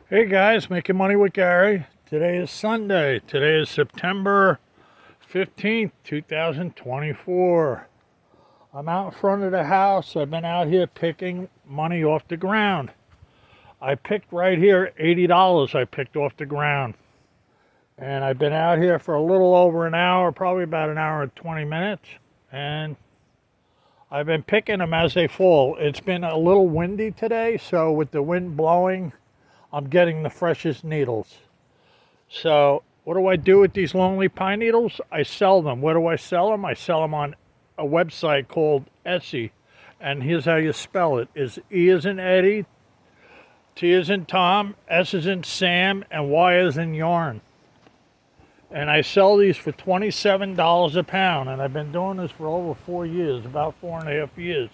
Hey guys, Making Money with Gary. Today is Sunday. Today is September 15th, 2024. I'm out in front of the house. I've been out here picking money off the ground. I picked right here $80 I picked off the ground. And I've been out here for a little over an hour, probably about an hour and 20 minutes. And I've been picking them as they fall. It's been a little windy today, so with the wind blowing, I'm getting the freshest needles. So what do I do with these Longleaf pine needles? I sell them. Where do I sell them? I sell them on a website called Etsy. And here's how you spell it. It's E as in Eddie, T as in Tom, S as in Sam, and Y as in yarn. And I sell these for $27 a pound. And I've been doing this for over 4 years, about 4.5 years.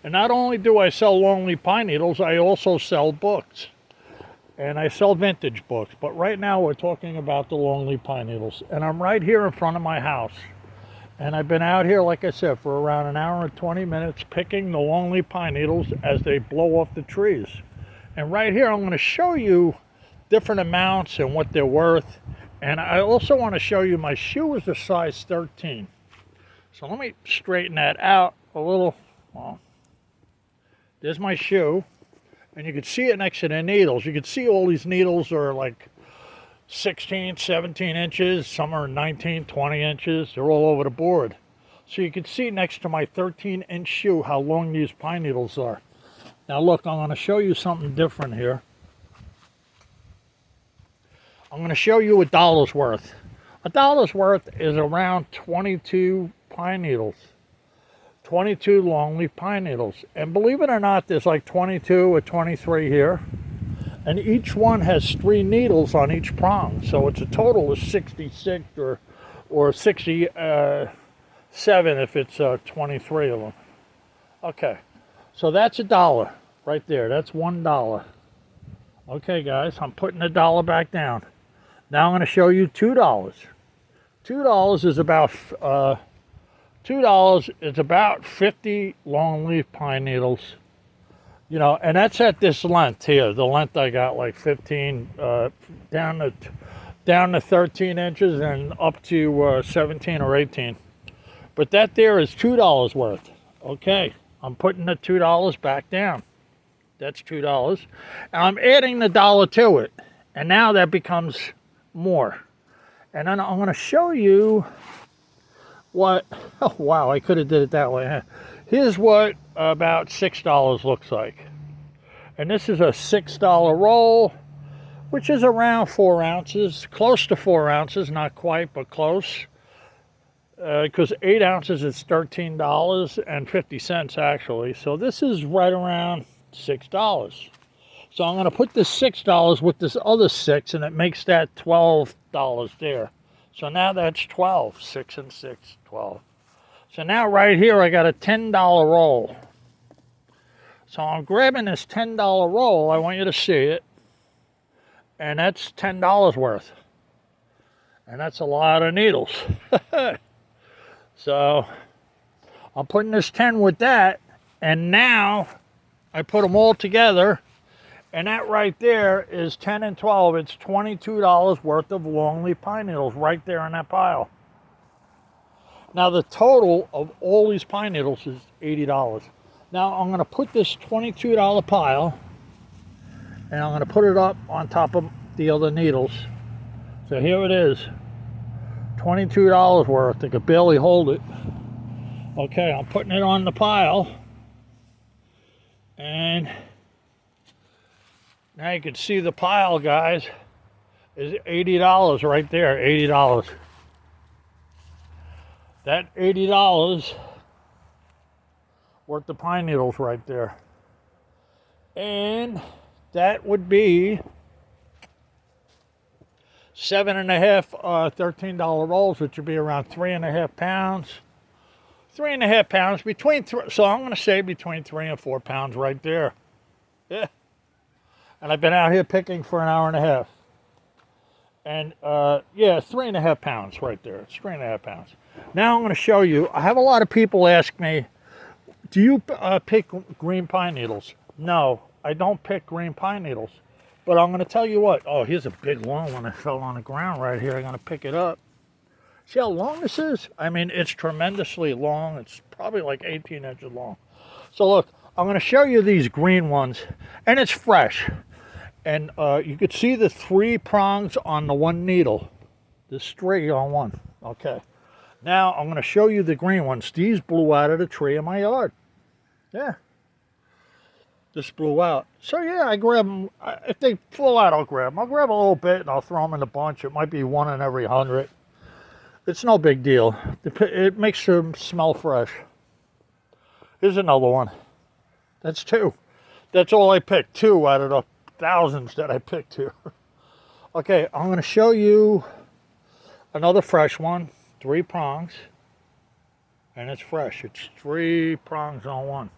And not only do I sell Longleaf pine needles, I also sell books. And I sell vintage books, but right now we're talking about the Longleaf pine needles. And I'm right here in front of my house. And I've been out here, like I said, for around an hour and 20 minutes picking the Longleaf pine needles as they blow off the trees. And right here I'm going to show you different amounts and what they're worth. And I also want to show you my shoe is a size 13. So let me straighten that out a little. Well, there's my shoe. And you can see it next to the needles. You can see all these needles are like 16, 17 inches. Some are 19, 20 inches. They're all over the board. So you can see next to my 13-inch shoe how long these pine needles are. Now look, I'm going to show you something different here. I'm going to show you a dollar's worth. A dollar's worth is around 22 pine needles. 22 Longleaf pine needles. And believe it or not, there's like 22 or 23 here. And each one has 3 needles on each prong. So it's a total of 66 or 67 if it's 23 of them. Okay, so that's a dollar right there. That's $1. Okay, guys, I'm putting the dollar back down. Now I'm going to show you $2. $2 is about... $2 is about 50 Longleaf pine needles, you know, and that's at this length here. The length I got like 15 down to 13 inches and up to 17 or 18. But that there is $2 worth. Okay, I'm putting the $2 back down. That's $2, and I'm adding the dollar to it, and now that becomes more. And then I'm going to show you what, oh wow, I could have did it that way. Here's what about $6 looks like. And this is a $6 roll, which is around 4 ounces, close to 4 ounces, not quite, but close. Because 8 ounces is $13.50 actually. So this is right around $6. So I'm going to put this $6 with this other 6, and it makes that $12 there. So now that's 12, 6 and 6, 12. So now right here I got a $10 roll. So I'm grabbing this $10 roll. I want you to see it. And that's $10 worth. And that's a lot of needles. So I'm putting this 10 with that. And now I put them all together. And that right there is 10 and 12. It's $22 worth of Longleaf pine needles right there in that pile. Now the total of all these pine needles is $80. Now I'm going to put this $22 pile, and I'm going to put it up on top of the other needles. So here it is, $22 worth. I could barely hold it. Okay, I'm putting it on the pile, and now you can see the pile, guys, is $80 right there, $80. That $80 worth of pine needles right there. And that would be 7.5 $13 rolls, which would be around 3.5 pounds. 3.5 pounds, so I'm going to say between 3 and 4 pounds right there. Yeah. And I've been out here picking for an hour and a half. And yeah, 3.5 pounds right there. It's 3.5 pounds. Now I'm going to show you. I have a lot of people ask me, do you pick green pine needles? No, I don't pick green pine needles. But I'm going to tell you what. Oh, here's a big long one that fell on the ground right here. I'm going to pick it up. See how long this is? I mean, it's tremendously long. It's probably like 18 inches long. So look, I'm going to show you these green ones, and it's fresh. And you could see the 3 prongs on the one needle. There's 3 on one. Okay. Now I'm going to show you the green ones. These blew out of the tree in my yard. Yeah. This blew out. So yeah, I grab them. If they fall out, I'll grab them. I'll grab a little bit and I'll throw them in a bunch. It might be 1 in every 100. It's no big deal. It makes them smell fresh. Here's another one. That's 2. That's all I picked. 2 out of the thousands that I picked here. Okay, I'm going to show you another fresh one. 3 prongs. And it's fresh. It's 3 prongs on one.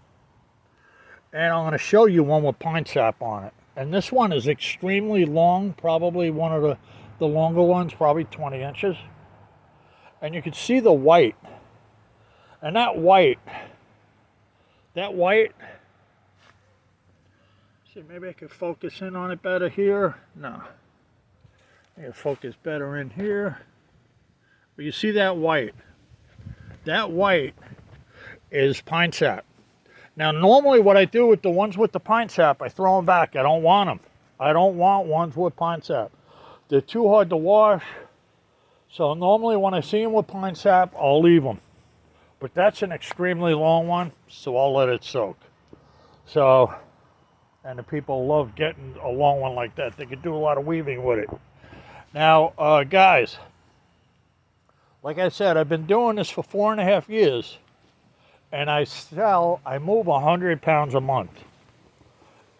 And I'm going to show you one with pine sap on it. And this one is extremely long. Probably one of the longer ones. Probably 20 inches. And you can see the white. And that white. See, maybe I could focus in on it better here. No. I can focus better in here. But you see that white. That white is pine sap. Now, normally what I do with the ones with the pine sap, I throw them back. I don't want them. I don't want ones with pine sap. They're too hard to wash. So normally when I see them with pine sap, I'll leave them. But that's an extremely long one, so I'll let it soak. So, and the people love getting a long one like that. They can do a lot of weaving with it. Now, guys, like I said, I've been doing this for 4.5 years. And I move 100 pounds a month.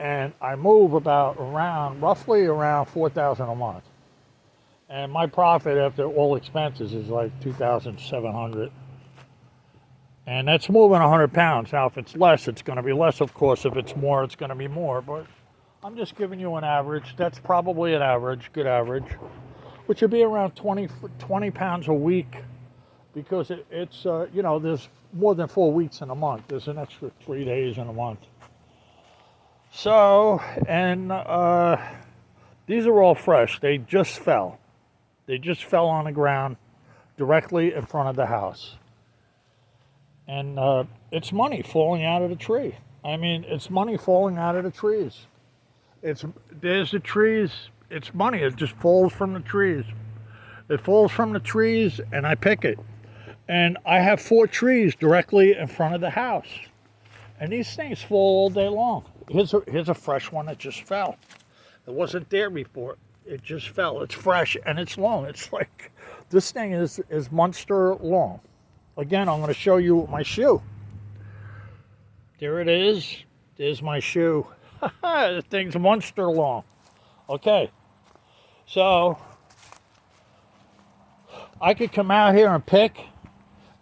And I move roughly around 4,000 a month. And my profit after all expenses is like 2,700. And that's moving 100 pounds. Now, if it's less, it's going to be less, of course. If it's more, it's going to be more. But I'm just giving you an average. That's probably an average, good average, which would be around 20 pounds a week. Because it's there's more than 4 weeks in a month. There's an extra 3 days in a month. So, and these are all fresh. They just fell. They just fell on the ground directly in front of the house. And it's money falling out of the tree. I mean, it's money falling out of the trees. There's the trees. It's money. It just falls from the trees. It falls from the trees, and I pick it. And I have 4 trees directly in front of the house. And these things fall all day long. Here's a fresh one that just fell. It wasn't there before. It just fell. It's fresh and it's long. It's like, this thing is monster long. Again, I'm going to show you my shoe. There it is. There's my shoe. The thing's monster long. Okay. So, I could come out here and pick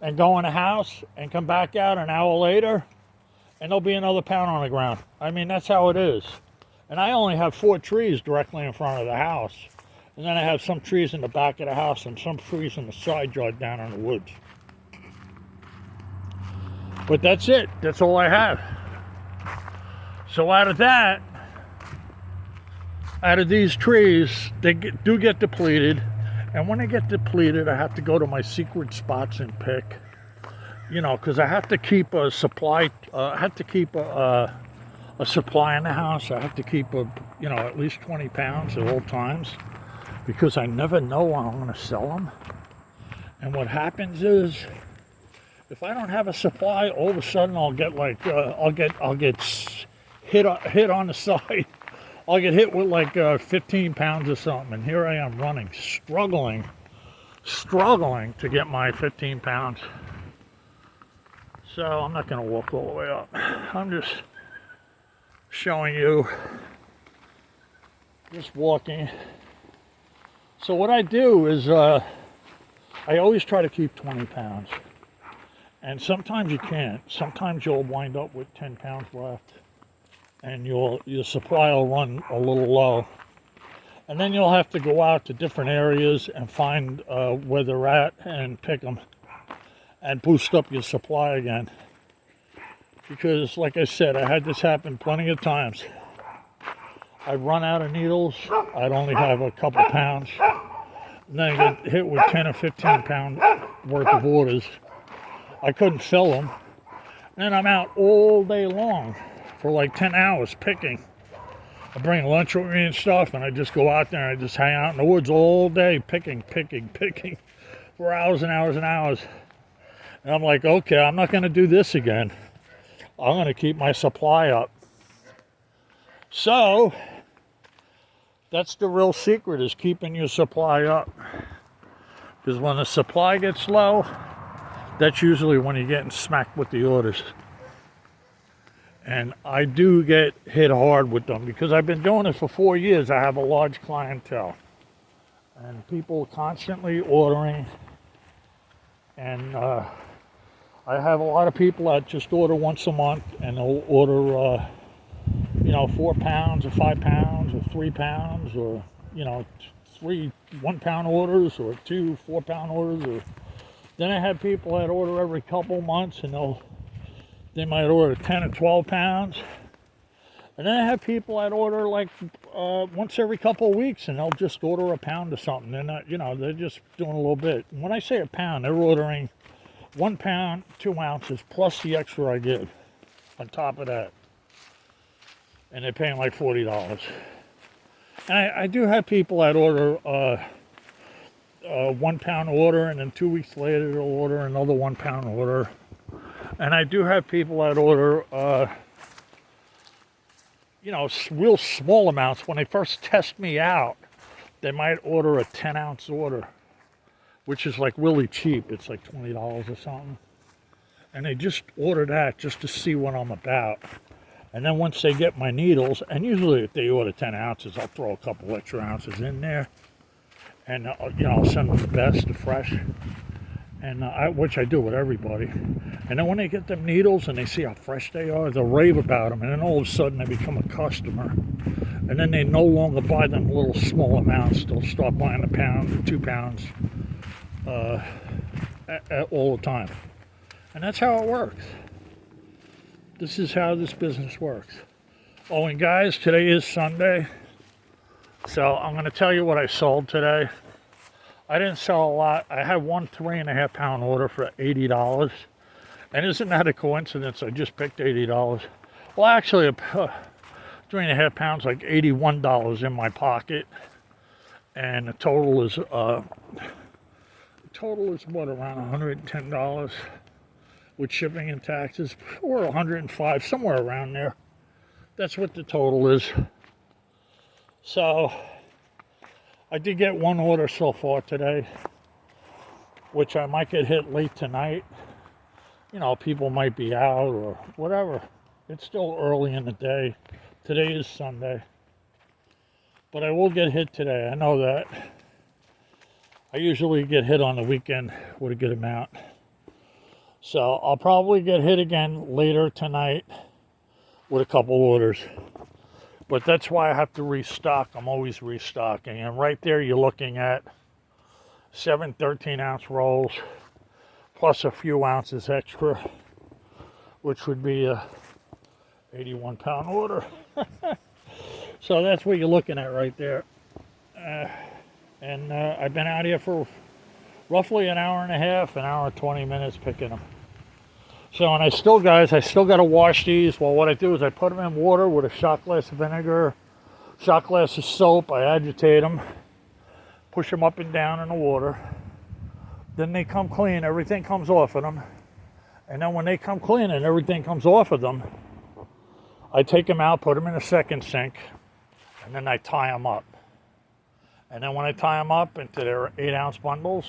and go in the house and come back out an hour later and there'll be another pound on the ground. I mean, that's how it is. And I only have 4 trees directly in front of the house. And then I have some trees in the back of the house and some trees in the side yard down in the woods. But that's it. That's all I have. So out of these trees, they do get depleted. And when they get depleted, I have to go to my secret spots and pick. Because I have to keep a supply. I have to keep a supply in the house. I have to keep at least 20 pounds at all times, because I never know when I'm going to sell them. And what happens is, if I don't have a supply, all of a sudden I'll get I'll get hit on the side. I'll get hit with like 15 pounds or something, and here I am running, struggling to get my 15 pounds. So I'm not going to walk all the way up. I'm just showing you, just walking. So what I do is I always try to keep 20 pounds. And sometimes you can't. Sometimes you'll wind up with 10 pounds left. And your supply will run a little low. And then you'll have to go out to different areas and find where they're at and pick them and boost up your supply again. Because, like I said, I had this happen plenty of times. I'd run out of needles. I'd only have a couple pounds. And then I get hit with 10 or 15 pound worth of orders. I couldn't fill them. And I'm out all day long for like 10 hours picking. I bring lunch with me and stuff, and I just go out there and I just hang out in the woods all day picking for hours and hours and hours. And I'm like, okay, I'm not going to do this again. I'm going to keep my supply up. So, that's the real secret, is keeping your supply up. Because when the supply gets low, that's usually when you're getting smacked with the orders. And I do get hit hard with them because I've been doing it for 4 years. I have a large clientele. And people constantly ordering. And I have a lot of people that just order once a month, and they'll order 4 pounds or 5 pounds or 3 pounds, or 3 1 pound orders, or 2 4 pound orders. Or then I have people that order every couple months, and they might order 10 or 12 pounds. And then I have people that order like once every couple of weeks, and they'll just order a pound of something. They're not, they're just doing a little bit. And when I say a pound, they're ordering 1 pound, 2 ounces, plus the extra I give on top of that. And they're paying like $40. And I do have people that order a 1 pound order, and then 2 weeks later they'll order another 1 pound order. And I do have people that order, real small amounts. When they first test me out, they might order a 10 ounce order, which is like really cheap. It's like $20 or something. And they just order that just to see what I'm about. And then once they get my needles, and usually if they order 10 ounces, I'll throw a couple extra ounces in there. And, I'll send them the best, the fresh. And which I do with everybody. And then when they get them needles and they see how fresh they are, they'll rave about them. And then all of a sudden they become a customer. And then they no longer buy them little small amounts. They'll start buying a pound, 2 pounds all the time. And that's how it works. This is how this business works. Oh, and guys, today is Sunday. So I'm going to tell you what I sold today. I didn't sell a lot. I had one 3.5 pound order for $80. And isn't that a coincidence? I just picked $80. Well, actually, 3.5 pounds, like $81 in my pocket. And the total is what, around $110 with shipping and taxes, or $105, somewhere around there. That's what the total is. So I did get one order so far today, which I might get hit late tonight. People might be out or whatever. It's still early in the day. Today is Sunday. But I will get hit today. I know that. I usually get hit on the weekend with a good amount. So I'll probably get hit again later tonight with a couple orders. But that's why I have to restock. I'm always restocking. And right there you're looking at 7 13-ounce rolls plus a few ounces extra, which would be a 81 pound order. So that's what you're looking at right there. And I've been out here for roughly an hour and a half, an hour and 20 minutes picking them. So, and I still got to wash these. Well, what I do is I put them in water with a shot glass of vinegar, shot glass of soap. I agitate them, push them up and down in the water. Then they come clean. Everything comes off of them. And then when they come clean and everything comes off of them, I take them out, put them in a second sink, and then I tie them up. And then when I tie them up into their 8-ounce bundles,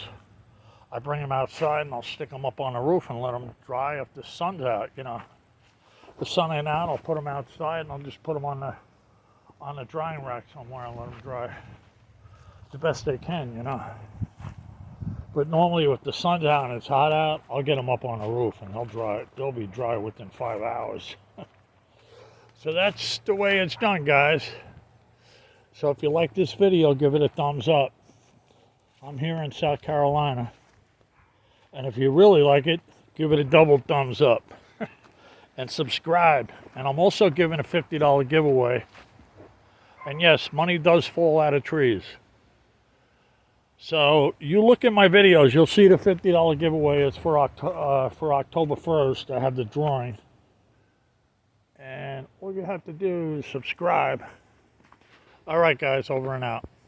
I bring them outside and I'll stick them up on the roof and let them dry if the sun's out. The sun ain't out, I'll put them outside and I'll just put them on the drying rack somewhere and let them dry the best they can. But normally if the sun's out and it's hot out, I'll get them up on the roof and they'll be dry within 5 hours. So that's the way it's done, guys. So if you like this video, give it a thumbs up. I'm here in South Carolina. And if you really like it, give it a double thumbs up. And subscribe. And I'm also giving a $50 giveaway And yes, money does fall out of trees. So you look at my videos, you'll see the $50 giveaway is for October 1st. I have the drawing. And all you have to do is subscribe. All right, guys, over and out.